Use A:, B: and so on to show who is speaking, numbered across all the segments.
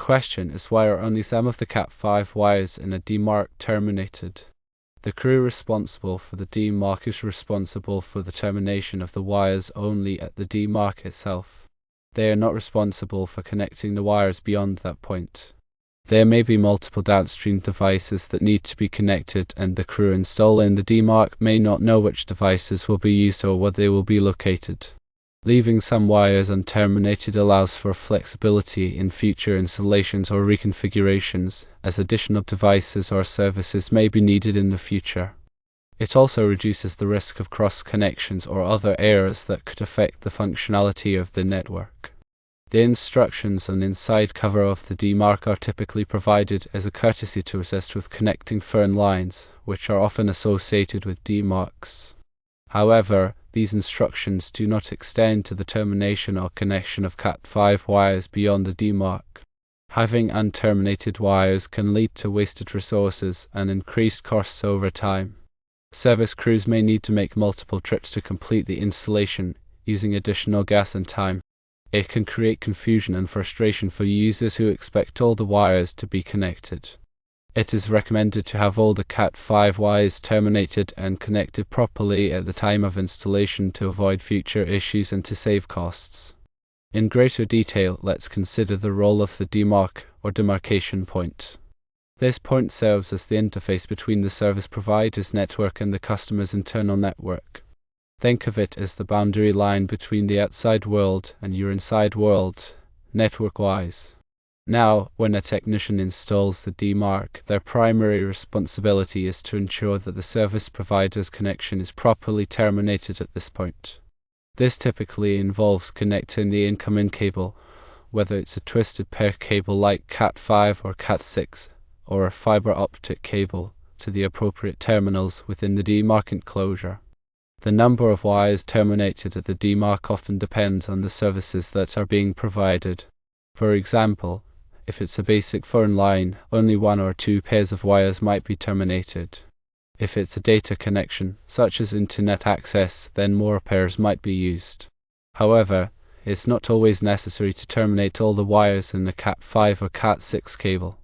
A: question is, why are only some of the Cat5 wires in a demarc terminated? The crew responsible for the demarc is responsible for the termination of the wires only at the demarc itself. They are not responsible for connecting the wires beyond that point. There may be multiple downstream devices that need to be connected, and the crew installing the demarc may not know which devices will be used or where they will be located. Leaving some wires unterminated allows for flexibility in future installations or reconfigurations, as additional devices or services may be needed in the future. It also reduces the risk of cross-connections or other errors that could affect the functionality of the network. The instructions on the inside cover of the demarc are typically provided as a courtesy to assist with connecting phone lines, which are often associated with demarcs. However, these instructions do not extend to the termination or connection of Cat5 wires beyond the demarc. Having unterminated wires can lead to wasted resources and increased costs over time. Service crews may need to make multiple trips to complete the installation, using additional gas and time. It can create confusion and frustration for users who expect all the wires to be connected. It is recommended to have all the Cat5 wires terminated and connected properly at the time of installation to avoid future issues and to save costs. In greater detail, let's consider the role of the demarc or demarcation point. This point serves as the interface between the service provider's network and the customer's internal network. Think of it as the boundary line between the outside world and your inside world, network-wise. Now, when a technician installs the demarc, their primary responsibility is to ensure that the service provider's connection is properly terminated at this point. This typically involves connecting the incoming cable, whether it's a twisted pair cable like Cat5 or Cat6, or a fiber optic cable, to the appropriate terminals within the demarc enclosure. The number of wires terminated at the demarc often depends on the services that are being provided. For example, if it's a basic phone line, only 1 or 2 pairs of wires might be terminated. If it's a data connection, such as internet access, then more pairs might be used. However, it's not always necessary to terminate all the wires in the Cat5 or Cat6 cable.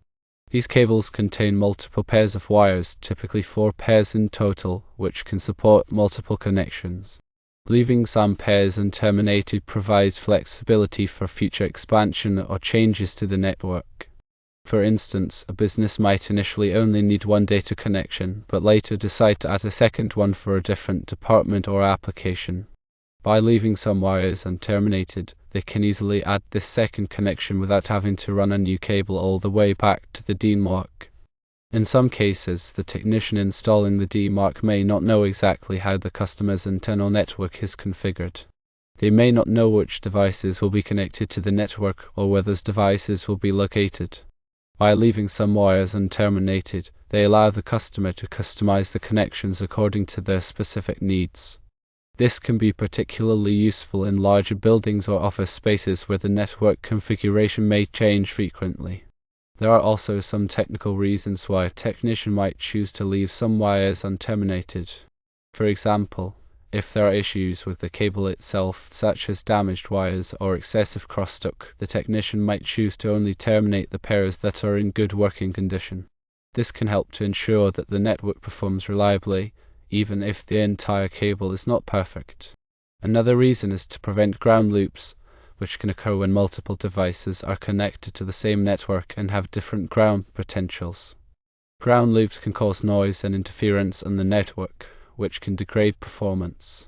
A: These cables contain multiple pairs of wires, typically 4 pairs in total, which can support multiple connections. Leaving some pairs unterminated provides flexibility for future expansion or changes to the network. For instance, a business might initially only need 1 data connection, but later decide to add a second one for a different department or application. By leaving some wires unterminated, they can easily add this second connection without having to run a new cable all the way back to the demarc. In some cases, the technician installing the demarc may not know exactly how the customer's internal network is configured. They may not know which devices will be connected to the network or where those devices will be located. By leaving some wires unterminated, they allow the customer to customize the connections according to their specific needs. This can be particularly useful in larger buildings or office spaces where the network configuration may change frequently. There are also some technical reasons why a technician might choose to leave some wires unterminated. For example, if there are issues with the cable itself, such as damaged wires or excessive crosstalk, the technician might choose to only terminate the pairs that are in good working condition. This can help to ensure that the network performs reliably, even if the entire cable is not perfect. Another reason is to prevent ground loops, which can occur when multiple devices are connected to the same network and have different ground potentials. Ground loops can cause noise and interference on the network, which can degrade performance.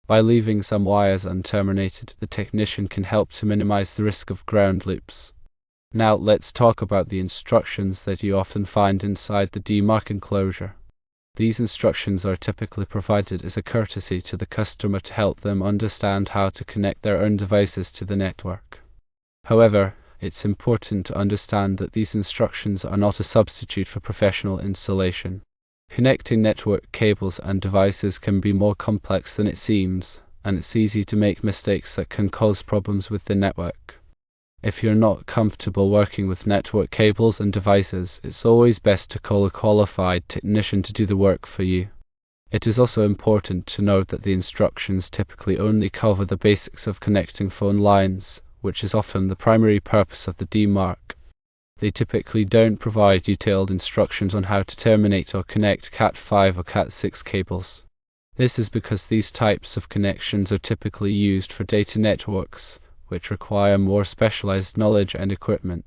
A: By leaving some wires unterminated, the technician can help to minimize the risk of ground loops. Now let's talk about the instructions that you often find inside the demarc enclosure. These instructions are typically provided as a courtesy to the customer to help them understand how to connect their own devices to the network. However, it's important to understand that these instructions are not a substitute for professional installation. Connecting network cables and devices can be more complex than it seems, and it's easy to make mistakes that can cause problems with the network. If you're not comfortable working with network cables and devices, it's always best to call a qualified technician to do the work for you. It is also important to note that the instructions typically only cover the basics of connecting phone lines, which is often the primary purpose of the demarc. They typically don't provide detailed instructions on how to terminate or connect Cat5 or Cat6 cables. This is because these types of connections are typically used for data networks, which require more specialized knowledge and equipment.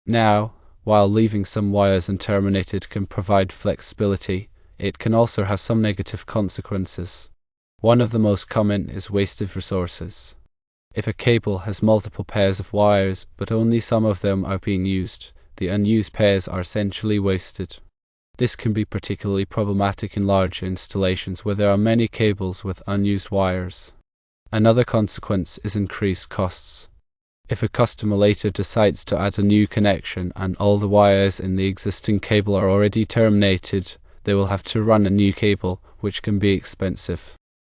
A: Now, while leaving some wires unterminated can provide flexibility, it can also have some negative consequences. One of the most common is wasted resources. If a cable has multiple pairs of wires, but only some of them are being used, the unused pairs are essentially wasted. This can be particularly problematic in large installations where there are many cables with unused wires. Another consequence is increased costs. If a customer later decides to add a new connection and all the wires in the existing cable are already terminated, they will have to run a new cable, which can be expensive.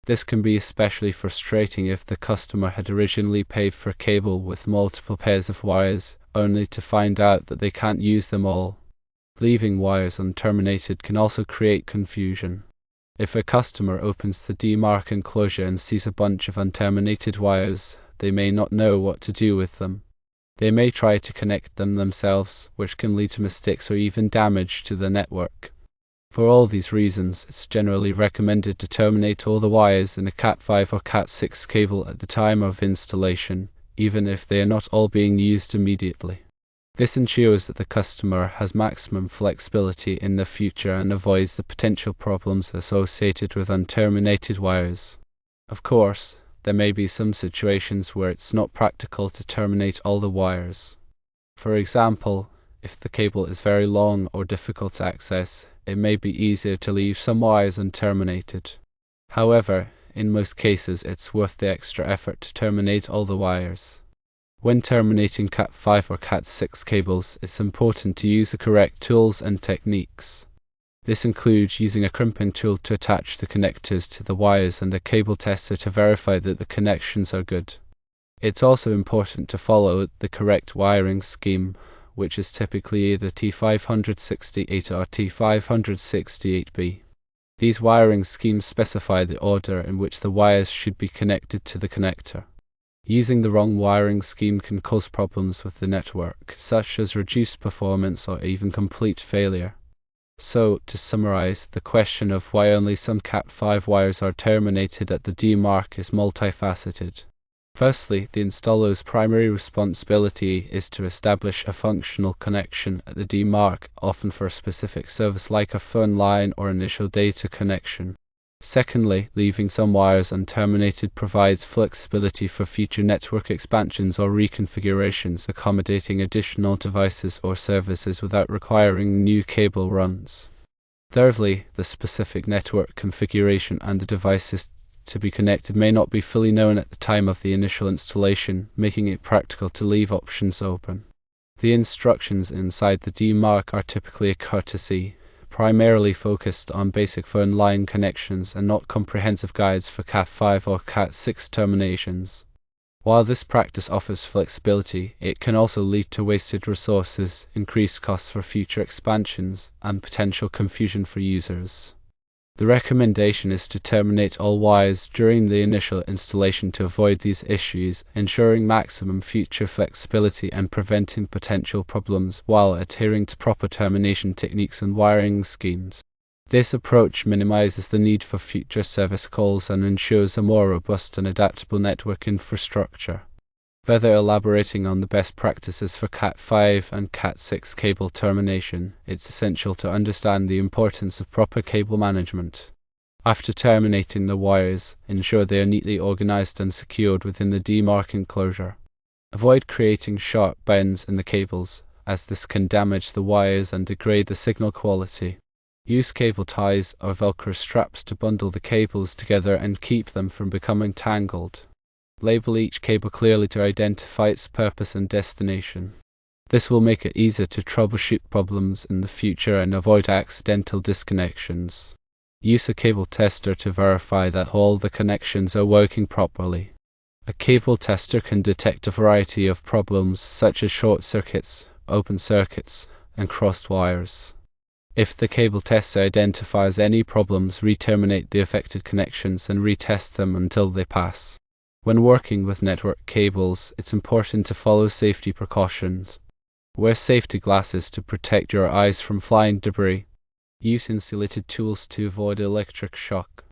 A: This can be especially frustrating if the customer had originally paid for a cable with multiple pairs of wires, only to find out that they can't use them all. Leaving wires unterminated can also create confusion. If a customer opens the DMARC enclosure and sees a bunch of unterminated wires, they may not know what to do with them. They may try to connect them themselves, which can lead to mistakes or even damage to the network. For all these reasons, it's generally recommended to terminate all the wires in a Cat5 or Cat6 cable at the time of installation, even if they are not all being used immediately. This ensures that the customer has maximum flexibility in the future and avoids the potential problems associated with unterminated wires. Of course, there may be some situations where it's not practical to terminate all the wires. For example, if the cable is very long or difficult to access, it may be easier to leave some wires unterminated. However, in most cases it's worth the extra effort to terminate all the wires. When terminating Cat5 or Cat6 cables, it's important to use the correct tools and techniques. This includes using a crimping tool to attach the connectors to the wires and a cable tester to verify that the connections are good. It's also important to follow the correct wiring scheme, which is typically either T568 or T568B. These wiring schemes specify the order in which the wires should be connected to the connector. Using the wrong wiring scheme can cause problems with the network, such as reduced performance or even complete failure. So, to summarize, the question of why only some Cat5 wires are terminated at the DMARC is multifaceted. Firstly, the installer's primary responsibility is to establish a functional connection at the DMARC, often for a specific service like a phone line or initial data connection. Secondly, leaving some wires unterminated provides flexibility for future network expansions or reconfigurations, accommodating additional devices or services without requiring new cable runs. Thirdly, the specific network configuration and the devices to be connected may not be fully known at the time of the initial installation, making it practical to leave options open. The instructions inside the DMARC are typically a courtesy, primarily focused on basic phone line connections and not comprehensive guides for Cat5 or Cat6 terminations. While this practice offers flexibility, it can also lead to wasted resources, increased costs for future expansions, and potential confusion for users. The recommendation is to terminate all wires during the initial installation to avoid these issues, ensuring maximum future flexibility and preventing potential problems while adhering to proper termination techniques and wiring schemes. This approach minimizes the need for future service calls and ensures a more robust and adaptable network infrastructure. Further elaborating on the best practices for Cat5 and Cat6 cable termination, it's essential to understand the importance of proper cable management. After terminating the wires, ensure they are neatly organized and secured within the DMARC enclosure. Avoid creating sharp bends in the cables, as this can damage the wires and degrade the signal quality. Use cable ties or Velcro straps to bundle the cables together and keep them from becoming tangled. Label each cable clearly to identify its purpose and destination. This will make it easier to troubleshoot problems in the future and avoid accidental disconnections. Use a cable tester to verify that all the connections are working properly. A cable tester can detect a variety of problems such as short circuits, open circuits, and crossed wires. If the cable tester identifies any problems, re-terminate the affected connections and retest them until they pass. When working with network cables, it's important to follow safety precautions. Wear safety glasses to protect your eyes from flying debris. Use insulated tools to avoid electric shock.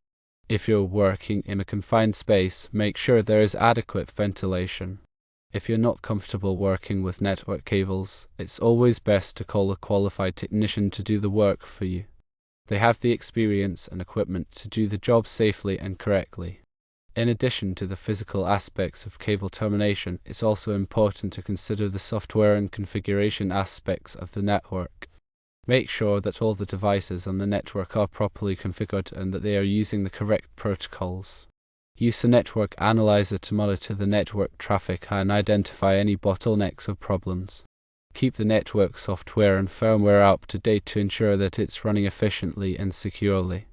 A: If you're working in a confined space, make sure there is adequate ventilation. If you're not comfortable working with network cables, it's always best to call a qualified technician to do the work for you. They have the experience and equipment to do the job safely and correctly. In addition to the physical aspects of cable termination, it's also important to consider the software and configuration aspects of the network. Make sure that all the devices on the network are properly configured and that they are using the correct protocols. Use a network analyzer to monitor the network traffic and identify any bottlenecks or problems. Keep the network software and firmware up to date to ensure that it's running efficiently and securely.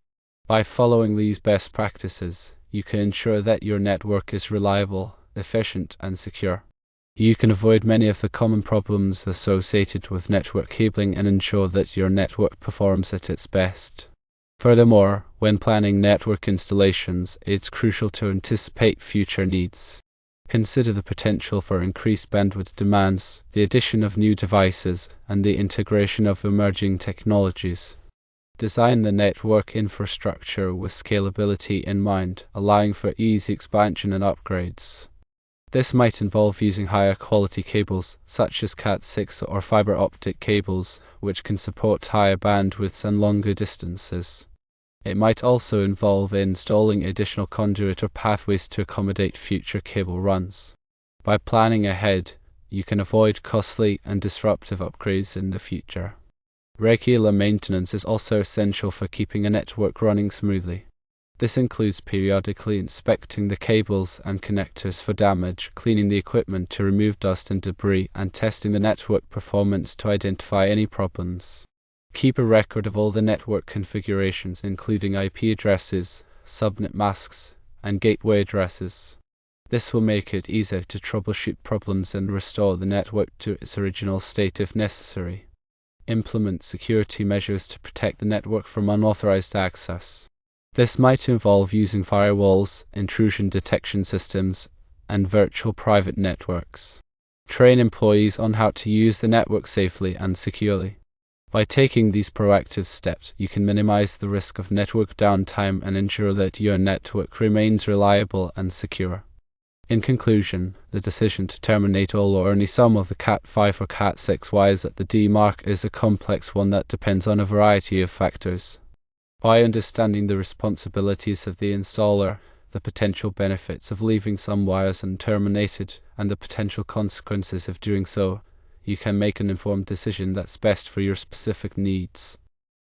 A: By following these best practices, you can ensure that your network is reliable, efficient, and secure. You can avoid many of the common problems associated with network cabling and ensure that your network performs at its best. Furthermore, when planning network installations, it's crucial to anticipate future needs. Consider the potential for increased bandwidth demands, the addition of new devices, and the integration of emerging technologies. Design the network infrastructure with scalability in mind, allowing for easy expansion and upgrades. This might involve using higher quality cables, such as Cat6 or fiber optic cables, which can support higher bandwidths and longer distances. It might also involve installing additional conduit or pathways to accommodate future cable runs. By planning ahead, you can avoid costly and disruptive upgrades in the future. Regular maintenance is also essential for keeping a network running smoothly. This includes periodically inspecting the cables and connectors for damage, cleaning the equipment to remove dust and debris, and testing the network performance to identify any problems. Keep a record of all the network configurations, including IP addresses, subnet masks, and gateway addresses. This will make it easier to troubleshoot problems and restore the network to its original state if necessary. Implement security measures to protect the network from unauthorized access. This might involve using firewalls, intrusion detection systems, and virtual private networks. Train employees on how to use the network safely and securely. By taking these proactive steps, you can minimize the risk of network downtime and ensure that your network remains reliable and secure. In conclusion, the decision to terminate all or only some of the Cat5 or Cat6 wires at the D mark is a complex one that depends on a variety of factors. By understanding the responsibilities of the installer, the potential benefits of leaving some wires unterminated, and the potential consequences of doing so, you can make an informed decision that's best for your specific needs.